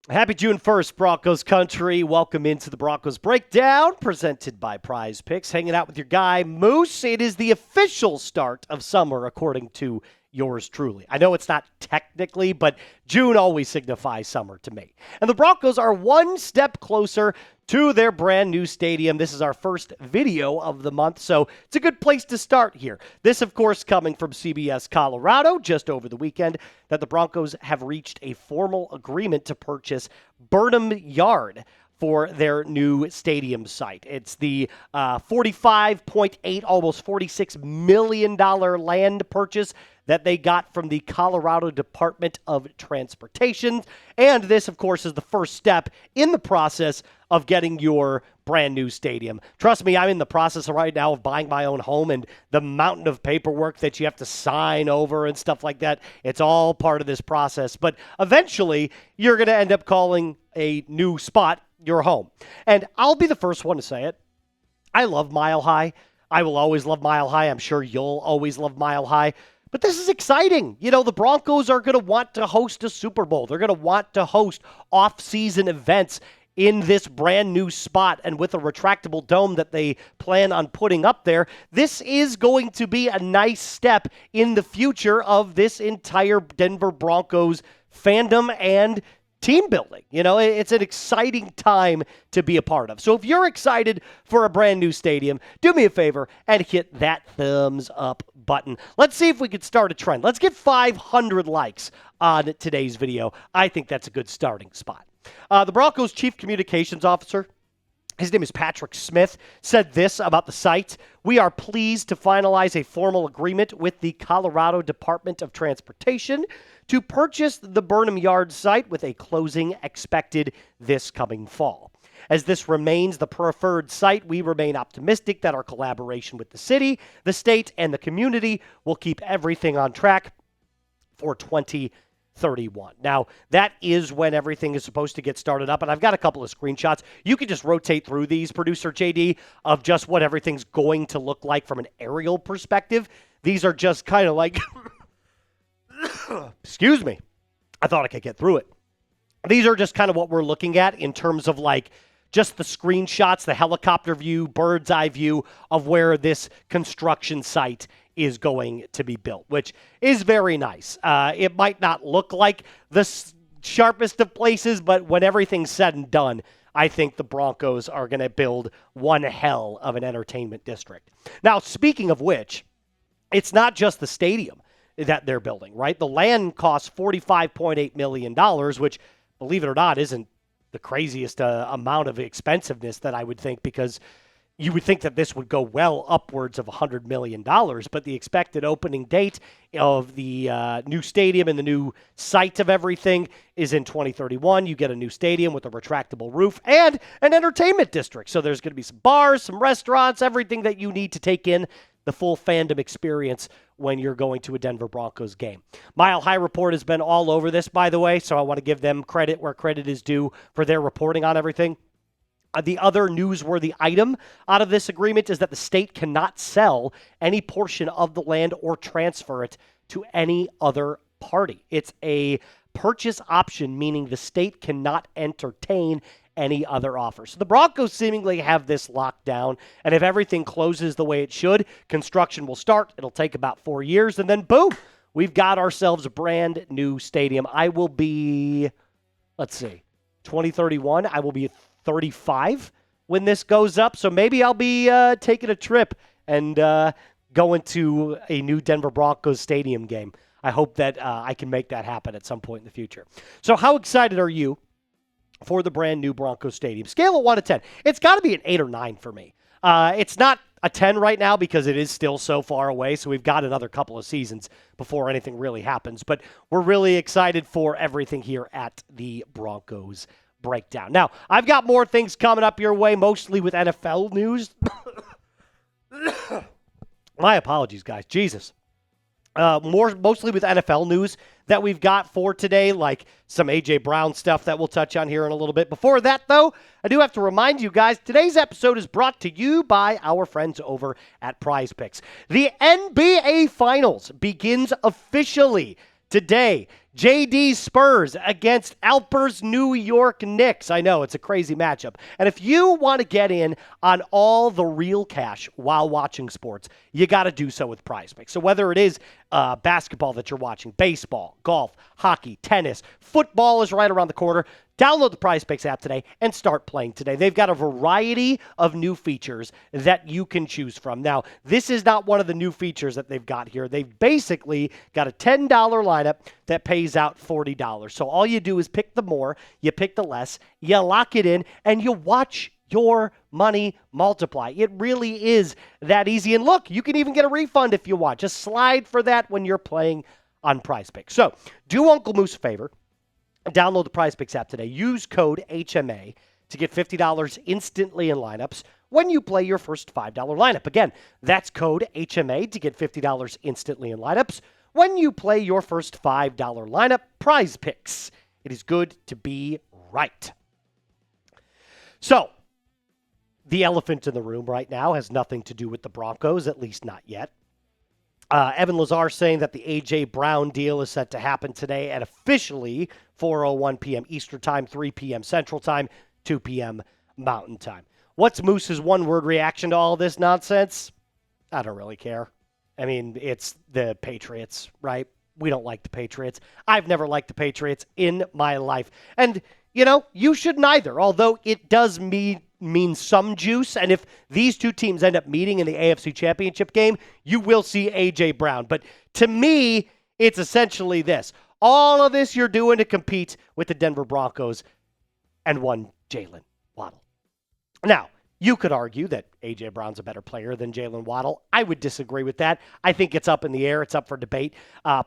Happy June 1st, Broncos country. Welcome into the Broncos Breakdown, presented by Prize Picks. Hanging out with your guy, Moose. It is the official start of summer, according to yours truly. I know it's not technically, but June always signifies summer to me. And the Broncos are one step closer to their brand new stadium. This is our first video of the month, so it's a good place to start here. This, of course, coming from CBS Colorado just over the weekend, that the Broncos have reached a formal agreement to purchase Burnham Yard for their new stadium site. It's the $45.8, almost $46 million land purchase that they got from the Colorado Department of Transportation. And this, of course, is the first step in the process of getting your brand new stadium. Trust me, I'm in the process right now of buying my own home, and the mountain of paperwork that you have to sign over and stuff like that, it's all part of this process. But eventually, you're going to end up calling a new spot your home. And I'll be the first one to say it. I love Mile High. I will always love Mile High. I'm sure you'll always love Mile High. But this is exciting. You know, the Broncos are going to want to host a Super Bowl. They're going to want to host off-season events in this brand new spot, and with a retractable dome that they plan on putting up there, this is going to be a nice step in the future of this entire Denver Broncos fandom and team building. You know, it's an exciting time to be a part of. So if you're excited for a brand new stadium, do me a favor and hit that thumbs up button. Let's see if we can start a trend. Let's get 500 likes on today's video. I think that's a good starting spot. The Broncos Chief Communications Officer, his name is Patrick Smyth, said this about the site. We are pleased to finalize a formal agreement with the Colorado Department of Transportation to purchase the Burnham Yard site, with a closing expected this coming fall. As this remains the preferred site, we remain optimistic that our collaboration with the city, the state, and the community will keep everything on track for 2031. Now, that is when everything is supposed to get started up, and I've got a couple of screenshots. You can just rotate through these, producer JD, of just what everything's going to look like from an aerial perspective. These are just kind of like, excuse me, I thought I could get through it. These are just kind of what we're looking at in terms of like just the screenshots, the helicopter view, bird's eye view of where this construction site is going to be built, which is very nice. It might not look like the sharpest of places, but when everything's said and done, I think the Broncos are going to build one hell of an entertainment district. Now, speaking of which, it's not just the stadium that they're building, right? The land costs $45.8 million, which, believe it or not, isn't the craziest amount of expensiveness that I would think, because you would think that this would go well upwards of $100 million, but the expected opening date of the new stadium and the new site of everything is in 2031. You get a new stadium with a retractable roof and an entertainment district. So there's going to be some bars, some restaurants, everything that you need to take in the full fandom experience when you're going to a Denver Broncos game. Mile High Report has been all over this, by the way, so I want to give them credit where credit is due for their reporting on everything. The other newsworthy item out of this agreement is that the state cannot sell any portion of the land or transfer it to any other party. It's a purchase option, meaning the state cannot entertain any other offer. So the Broncos seemingly have this locked down, and if everything closes the way it should, construction will start. It'll take about 4 years, and then boom, we've got ourselves a brand new stadium. I will be, 2031, I will be 35 when this goes up, so maybe I'll be taking a trip and going to a new Denver Broncos stadium game. I hope that I can make that happen at some point in the future. So how excited are you for the brand new Broncos stadium? Scale of 1 to 10. It's got to be an 8 or 9 for me. It's not a 10 right now because it is still so far away, so we've got another couple of seasons before anything really happens, but we're really excited for everything here at the Broncos Breakdown. Now, I've got more things coming up your way, mostly with NFL news. My apologies, guys. Jesus. Mostly with NFL news that we've got for today, like some A.J. Brown stuff that we'll touch on here in a little bit. Before that, though, I do have to remind you guys, today's episode is brought to you by our friends over at Prize Picks. The NBA Finals begins officially Today, JD Spurs against Alper's New York Knicks. I know, it's a crazy matchup. And if you want to get in on all the real cash while watching sports, you got to do so with Prize Picks. So whether it is basketball that you're watching, baseball, golf, hockey, tennis, football is right around the corner. Download the Prize Picks app today and start playing today. They've got a variety of new features that you can choose from. Now, this is not one of the new features that they've got here. They've basically got a $10 lineup that pays out $40. So all you do is pick the more, you pick the less, you lock it in, and you watch your money multiply. It really is that easy. And look, you can even get a refund if you want. Just slide for that when you're playing on Prize Picks. So do Uncle Moose a favor. Download the Prize Picks app today. Use code HMA to get $50 instantly in lineups when you play your first $5 lineup. Again, that's code HMA to get $50 instantly in lineups when you play your first $5 lineup. Prize Picks. It is good to be right. So, the elephant in the room right now has nothing to do with the Broncos, at least not yet. Evan Lazar saying that the A.J. Brown deal is set to happen today at officially 4:01 p.m. Eastern Time, 3 p.m. Central Time, 2 p.m. Mountain Time. What's Moose's one-word reaction to all this nonsense? I don't really care. I mean, it's the Patriots, right? We don't like the Patriots. I've never liked the Patriots in my life. And, you know, you shouldn't either, although it does mean some juice. And if these two teams end up meeting in the AFC Championship game, you will see A.J. Brown. But to me, it's essentially this. All of this you're doing to compete with the Denver Broncos and one Jalen Waddle. Now, you could argue that A.J. Brown's a better player than Jalen Waddle. I would disagree with that. I think it's up in the air. It's up for debate.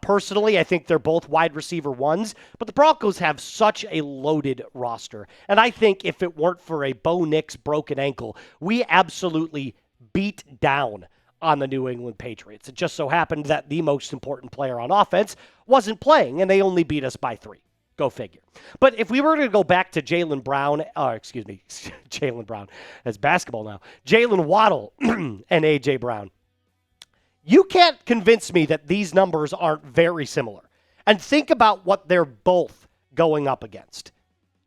Personally, I think they're both wide receiver ones, but the Broncos have such a loaded roster. And I think if it weren't for a Bo Nix broken ankle, we absolutely beat down on the New England Patriots. It just so happened that the most important player on offense wasn't playing, and they only beat us by 3. Go figure. But if we were to go back to Jalen Brown, Jalen Brown, that's basketball now, Jalen Waddle and A.J. Brown, you can't convince me that these numbers aren't very similar. And think about what they're both going up against.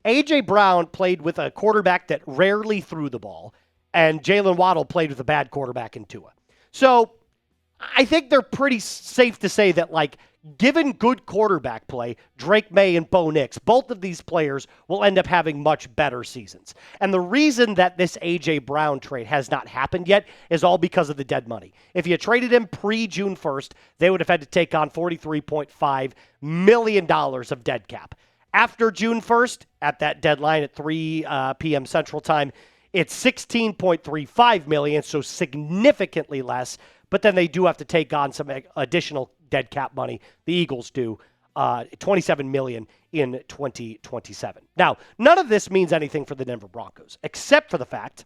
A.J. Brown played with a quarterback that rarely threw the ball, and Jalen Waddle played with a bad quarterback in Tua. So I think they're pretty safe to say that, like, given good quarterback play, Drake May and Bo Nix, both of these players will end up having much better seasons. And the reason that this A.J. Brown trade has not happened yet is all because of the dead money. If you traded him pre-June 1st, they would have had to take on $43.5 million of dead cap. After June 1st, at that deadline at 3 p.m. Central Time, it's $16.35 million, so significantly less. But then they do have to take on some additional dead cap money. The Eagles do $27 million in 2027. Now, none of this means anything for the Denver Broncos, except for the fact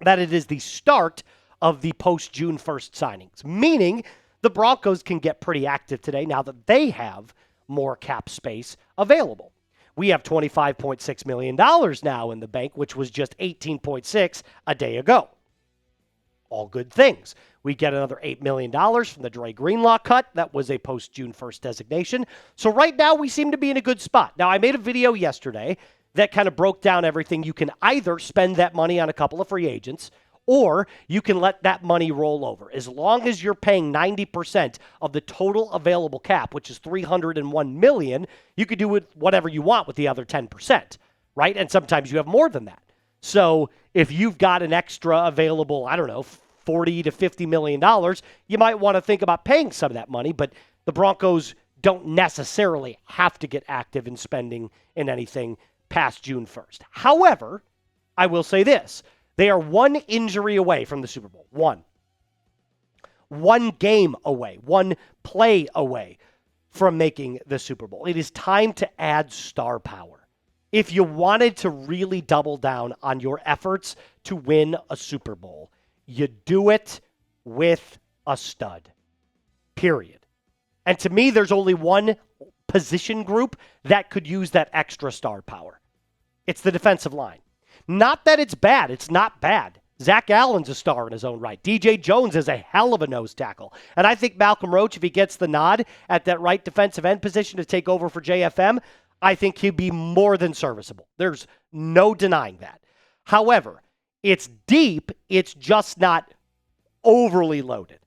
that it is the start of the post-June 1st signings, meaning the Broncos can get pretty active today now that they have more cap space available. We have $25.6 million now in the bank, which was just $18.6 a day ago. All good things. We get another $8 million from the Dre Greenlaw cut. That was a post-June 1st designation. So right now, we seem to be in a good spot. Now, I made a video yesterday that kind of broke down everything. You can either spend that money on a couple of free agents, or you can let that money roll over. As long as you're paying 90% of the total available cap, which is $301 million, you could do with whatever you want with the other 10%, right? And sometimes you have more than that. So if you've got an extra available, I don't know, $40 to $50 million, you might want to think about paying some of that money, but the Broncos don't necessarily have to get active in spending in anything past June 1st. However, I will say this. They are one injury away from the Super Bowl. One game away, one play away from making the Super Bowl. It is time to add star power. If you wanted to really double down on your efforts to win a Super Bowl, you do it with a stud. Period. And to me, there's only one position group that could use that extra star power. It's the defensive line. Not that it's bad. It's not bad. Zach Allen's a star in his own right. DJ Jones is a hell of a nose tackle. And I think Malcolm Roach, if he gets the nod at that right defensive end position to take over for JFM, I think he'd be more than serviceable. There's no denying that. However, it's deep. It's just not overly loaded.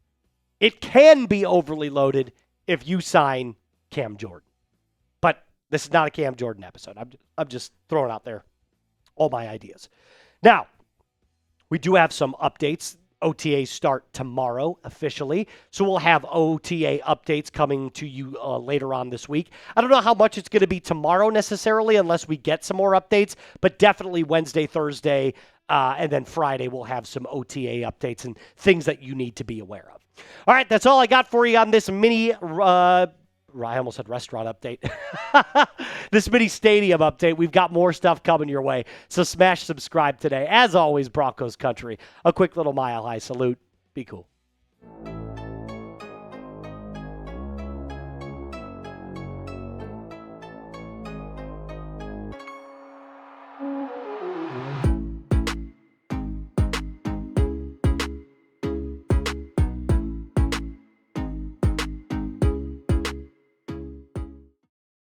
It can be overly loaded if you sign Cam Jordan. But this is not a Cam Jordan episode. I'm just throwing out there all my ideas. Now, we do have some updates. OTAs start tomorrow officially, so we'll have OTA updates coming to you later on this week. I don't know how much it's going to be tomorrow necessarily unless we get some more updates, but definitely Wednesday, Thursday, and then Friday we'll have some OTA updates and things that you need to be aware of. All right, that's all I got for you on this mini I almost said restaurant update. This mini stadium update. We've got more stuff coming your way. So smash subscribe today. As always, Broncos country, a quick little mile high salute. Be cool.